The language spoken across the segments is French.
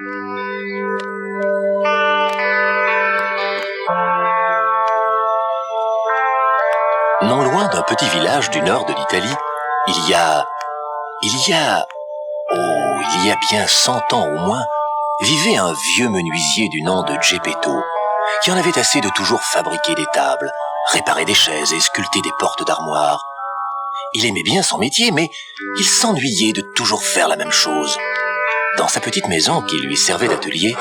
Non loin d'un petit village du nord de l'Italie, il y a bien 100 ans au moins, vivait un vieux menuisier du nom de Geppetto, qui en avait assez de toujours fabriquer des tables, réparer des chaises et sculpter des portes d'armoire. Il aimait bien son métier, mais il s'ennuyait de toujours faire la même chose. Dans sa petite maison qui lui servait d'atelier,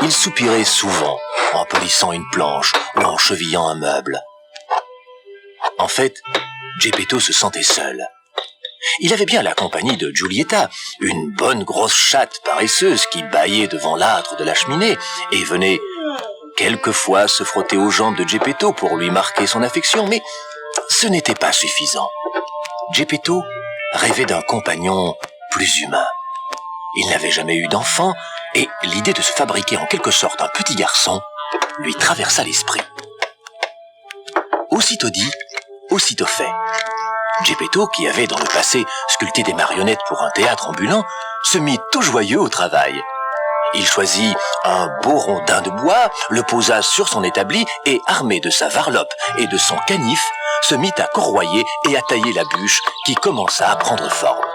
il soupirait souvent en polissant une planche ou en chevillant un meuble. En fait, Geppetto se sentait seul. Il avait bien la compagnie de Giulietta, une bonne grosse chatte paresseuse qui bâillait devant l'âtre de la cheminée et venait quelquefois se frotter aux jambes de Geppetto pour lui marquer son affection, mais ce n'était pas suffisant. Geppetto rêvait d'un compagnon plus humain. Il n'avait jamais eu d'enfant et l'idée de se fabriquer en quelque sorte un petit garçon lui traversa l'esprit. Aussitôt dit, aussitôt fait. Geppetto, qui avait dans le passé sculpté des marionnettes pour un théâtre ambulant, se mit tout joyeux au travail. Il choisit un beau rondin de bois, le posa sur son établi et, armé de sa varlope et de son canif, se mit à corroyer et à tailler la bûche qui commença à prendre forme.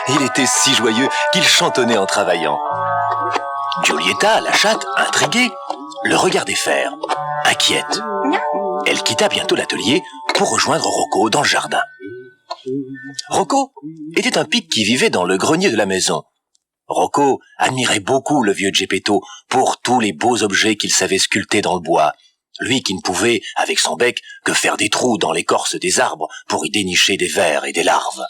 Il était si joyeux qu'il chantonnait en travaillant. Giulietta, la chatte, intriguée, le regardait faire, inquiète. Elle quitta bientôt l'atelier pour rejoindre Rocco dans le jardin. Rocco était un pic qui vivait dans le grenier de la maison. Rocco admirait beaucoup le vieux Geppetto pour tous les beaux objets qu'il savait sculpter dans le bois, lui qui ne pouvait, avec son bec, que faire des trous dans l'écorce des arbres pour y dénicher des vers et des larves.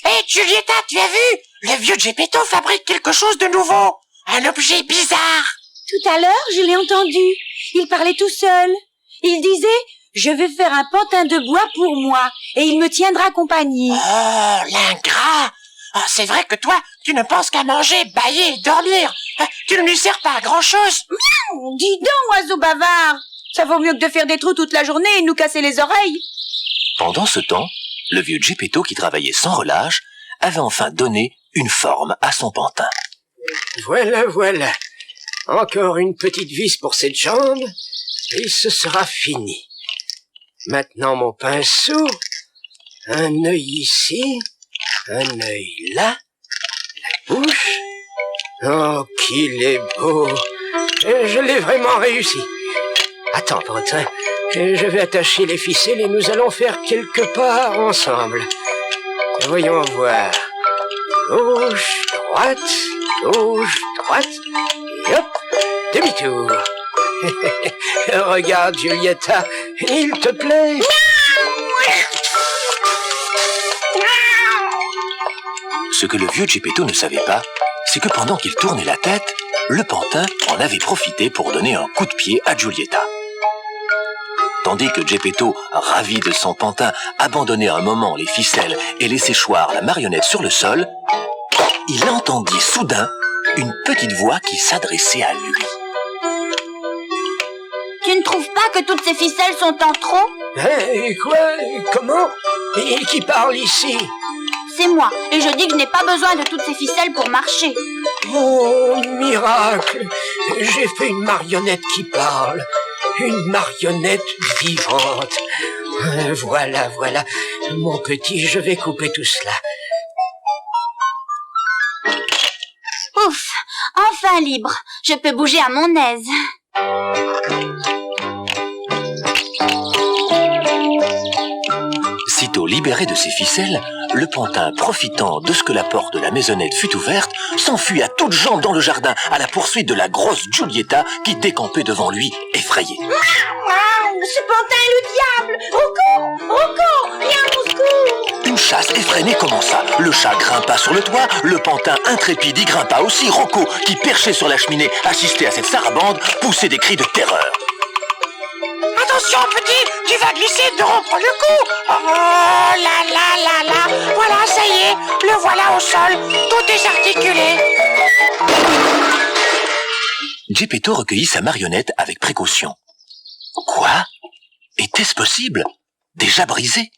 Hé, Giulietta, tu as vu? Le vieux Geppetto fabrique quelque chose de nouveau. Un objet bizarre. Tout à l'heure, je l'ai entendu. Il parlait tout seul. Il disait, je vais faire un pantin de bois pour moi, et il me tiendra compagnie. Oh, l'ingrat. Ah, c'est vrai que toi, tu ne penses qu'à manger, bâiller et dormir. Tu ne lui sers pas à grand-chose. Miaou, dis donc, oiseau bavard. Ça vaut mieux que de faire des trous toute la journée et nous casser les oreilles. Pendant ce temps, le vieux Geppetto, qui travaillait sans relâche, avait enfin donné une forme à son pantin. Voilà, voilà. Encore une petite vis pour cette jambe, et ce sera fini. Maintenant, mon pinceau, un œil ici, un œil là, la bouche. Oh, qu'il est beau! Je l'ai vraiment réussi. Attends, Pantin, je vais attacher les ficelles et nous allons faire quelques pas ensemble. Voyons voir. Gauche, droite, et hop, demi-tour. Regarde, Giulietta, il te plaît? Ce que le vieux Geppetto ne savait pas, c'est que pendant qu'il tournait la tête, le pantin en avait profité pour donner un coup de pied à Giulietta. Tandis que Geppetto, ravi de son pantin, abandonnait un moment les ficelles et laissait choir la marionnette sur le sol, il entendit soudain une petite voix qui s'adressait à lui. Tu ne trouves pas que toutes ces ficelles sont en trop? Quoi? Comment? Et qui parle ici? C'est moi, et je dis que je n'ai pas besoin de toutes ces ficelles pour marcher. Oh, miracle! J'ai fait une marionnette qui parle. Une marionnette vivante. Voilà. Mon petit, je vais couper tout cela. Ouf, enfin libre. Je peux bouger à mon aise. Sitôt libéré de ses ficelles, le pantin, profitant de ce que la porte de la maisonnette fut ouverte, s'enfuit à toutes jambes dans le jardin à la poursuite de la grosse Giulietta qui décampait devant lui, effrayée. Ce pantin est le diable! Rocco! Viens au secours! Une chasse effrénée commença. Le chat grimpa sur le toit, le pantin intrépide y grimpa aussi. Rocco, qui perchait sur la cheminée, assistait à cette sarabande, poussait des cris de terreur. Attention, petit, tu vas glisser de rompre le cou. Oh là. Voilà, ça y est, le voilà au sol, tout désarticulé. Geppetto recueillit sa marionnette avec précaution. Quoi? Était-ce possible? Déjà brisé?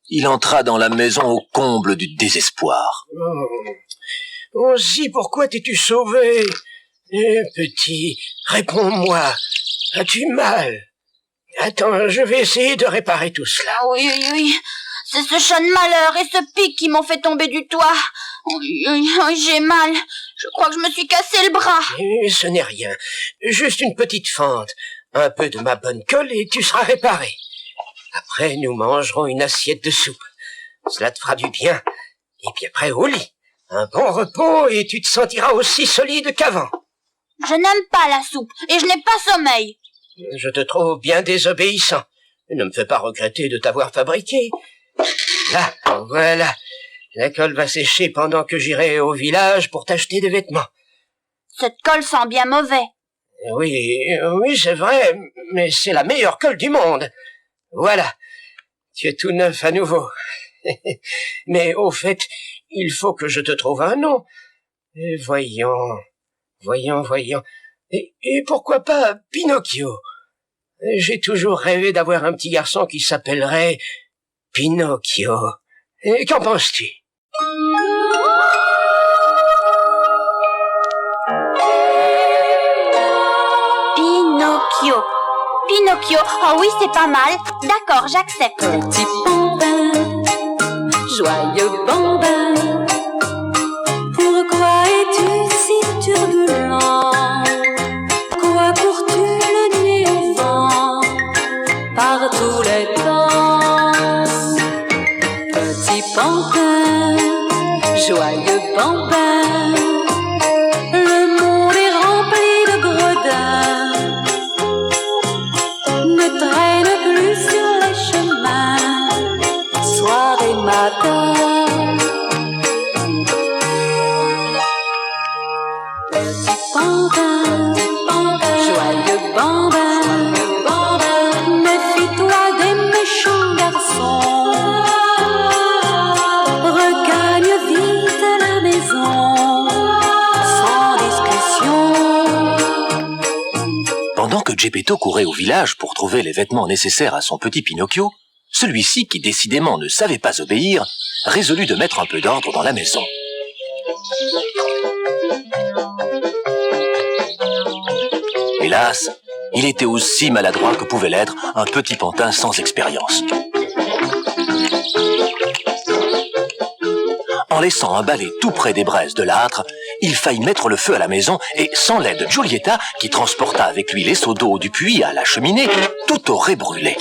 Il entra dans la maison au comble du désespoir. Aussi, pourquoi t'es-tu sauvé? Petit, réponds-moi. As-tu mal? Attends, je vais essayer de réparer tout cela. Ah oui, oui, oui. C'est ce chat de malheur et ce pic qui m'ont fait tomber du toit. Oui, oui, oui, j'ai mal. Je crois que je me suis cassé le bras. Ce n'est rien. Juste une petite fente. Un peu de ma bonne colle et tu seras réparé. Après, nous mangerons une assiette de soupe. Cela te fera du bien. Et puis après, au lit. Un bon repos et tu te sentiras aussi solide qu'avant. Je n'aime pas la soupe et je n'ai pas sommeil. Je te trouve bien désobéissant. Ne me fais pas regretter de t'avoir fabriqué. Là, voilà. La colle va sécher pendant que j'irai au village pour t'acheter des vêtements. Cette colle sent bien mauvais. Oui, c'est vrai, mais c'est la meilleure colle du monde. Voilà. Tu es tout neuf à nouveau. Mais au fait, il faut que je te trouve un nom. Et voyons. Et pourquoi pas Pinocchio? J'ai toujours rêvé d'avoir un petit garçon qui s'appellerait Pinocchio. Et qu'en penses-tu? Pinocchio. Pinocchio. Oh oui, c'est pas mal. D'accord, j'accepte. Petit bambin, joyeux bambin, pourquoi es-tu si turbulent? Quoi cours-tu le nez au vent par tous les temps? Petit bambin, joyeux bambin, le monde est rempli de gredins. Ne traîne plus sur les chemins, soir et matin. Petit bambin, joyeux bambin, méfie-toi des méchants garçons. Regagne vite la maison, sans discussion. Pendant que Geppetto courait au village pour trouver les vêtements nécessaires à son petit Pinocchio, celui-ci, qui décidément ne savait pas obéir, résolut de mettre un peu d'ordre dans la maison. Hélas, il était aussi maladroit que pouvait l'être un petit pantin sans expérience. En laissant un balai tout près des braises de l'âtre, il faillit mettre le feu à la maison et, sans l'aide de Giulietta, qui transporta avec lui les seaux d'eau du puits à la cheminée, tout aurait brûlé.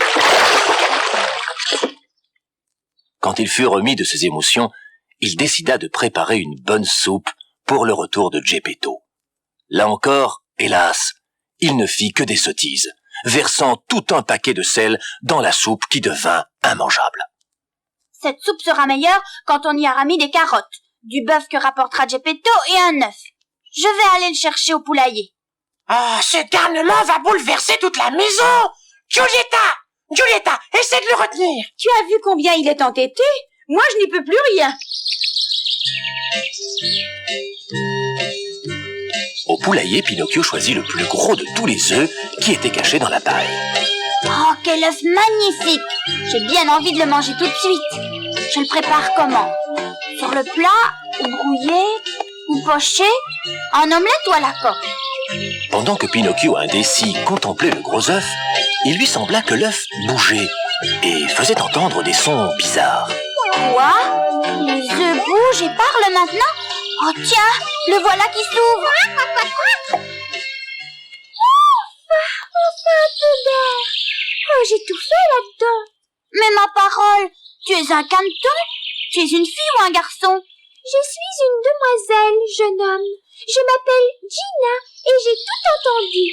Quand il fut remis de ses émotions, il décida de préparer une bonne soupe pour le retour de Geppetto. Là encore, hélas, il ne fit que des sottises, versant tout un paquet de sel dans la soupe qui devint immangeable. Cette soupe sera meilleure quand on y aura mis des carottes, du bœuf que rapportera Geppetto et un œuf. Je vais aller le chercher au poulailler. Ah, ce garnement va bouleverser toute la maison. Giulietta, essaie de le retenir. Tu as vu combien il est entêté? Moi, je n'y peux plus rien. Au poulailler, Pinocchio choisit le plus gros de tous les œufs qui étaient cachés dans la paille. Oh, quel œuf magnifique! J'ai bien envie de le manger tout de suite. Je le prépare comment? Sur le plat, ou brouillé, ou poché, en omelette ou à la coque? Pendant que Pinocchio indécis contemplait le gros œuf, il lui sembla que l'œuf bougeait et faisait entendre des sons bizarres. Quoi? Les œufs bougent et parlent maintenant? Oh tiens, le voilà qui s'ouvre. Enfin un peu d'air. Oh, j'ai tout fait là-dedans. Mais ma parole, tu es un caneton? Tu es une fille ou un garçon? Je suis une demoiselle, jeune homme. Je m'appelle Gina et j'ai tout entendu.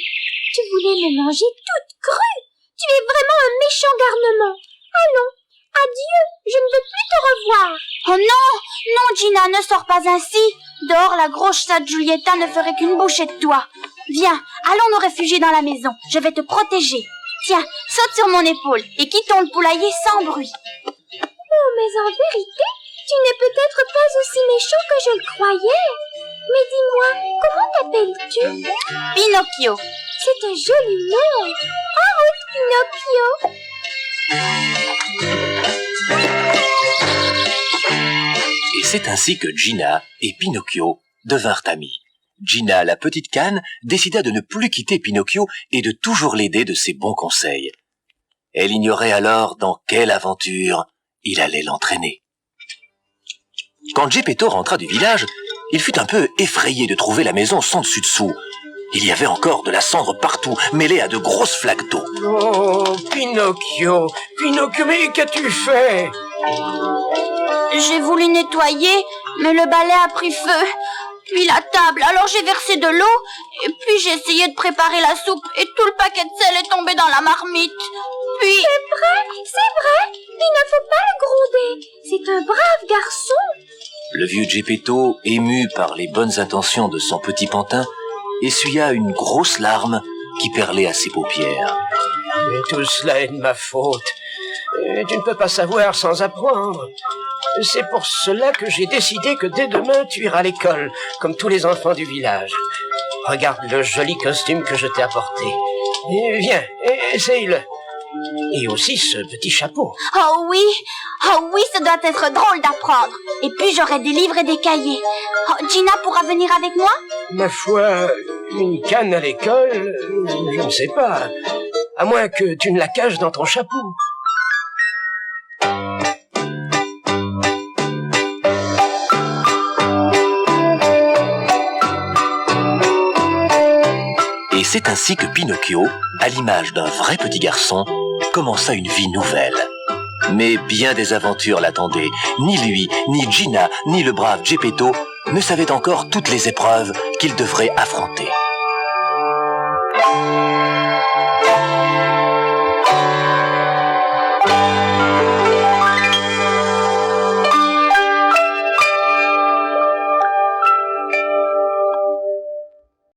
Tu voulais me manger toute crue. Tu es vraiment un méchant garnement. Allons, adieu, je ne veux plus te revoir. Oh non, non Gina, ne sors pas ainsi. Dehors, la grosse chatte Giulietta ne ferait qu'une bouchée de toi. Viens, allons nous réfugier dans la maison. Je vais te protéger. Tiens, saute sur mon épaule et quittons le poulailler sans bruit. Oh, mais en vérité, tu n'es peut-être pas aussi méchant que je le croyais. Mais dis-moi, comment t'appelles-tu? Pinocchio. C'est un joli nom. En route, Pinocchio. Et c'est ainsi que Gina et Pinocchio devinrent amis. Gina, la petite canne, décida de ne plus quitter Pinocchio et de toujours l'aider de ses bons conseils. Elle ignorait alors dans quelle aventure il allait l'entraîner. Quand Geppetto rentra du village, il fut un peu effrayé de trouver la maison sans dessus-dessous. Il y avait encore de la cendre partout, mêlée à de grosses flaques d'eau. Oh, Pinocchio, mais qu'as-tu fait? J'ai voulu nettoyer, mais le balai a pris feu. Puis la table, alors j'ai versé de l'eau, et puis j'ai essayé de préparer la soupe, et tout le paquet de sel est tombé dans la marmite. Puis... C'est vrai, il ne faut pas le gronder. C'est un brave garçon. Le vieux Geppetto, ému par les bonnes intentions de son petit pantin, essuya une grosse larme qui perlait à ses paupières. Mais tout cela est de ma faute. Tu ne peux pas savoir sans apprendre. C'est pour cela que j'ai décidé que dès demain, tu iras à l'école, comme tous les enfants du village. Regarde le joli costume que je t'ai apporté. Viens, essaye-le. Et aussi ce petit chapeau. Oh oui, ça doit être drôle d'apprendre. Et puis j'aurai des livres et des cahiers. Oh, Gina pourra venir avec moi? Ma foi, une canne à l'école, je ne sais pas. À moins que tu ne la caches dans ton chapeau. Et c'est ainsi que Pinocchio, à l'image d'un vrai petit garçon, commença une vie nouvelle. Mais bien des aventures l'attendaient. Ni lui, ni Gina, ni le brave Geppetto ne savaient encore toutes les épreuves qu'ils devraient affronter.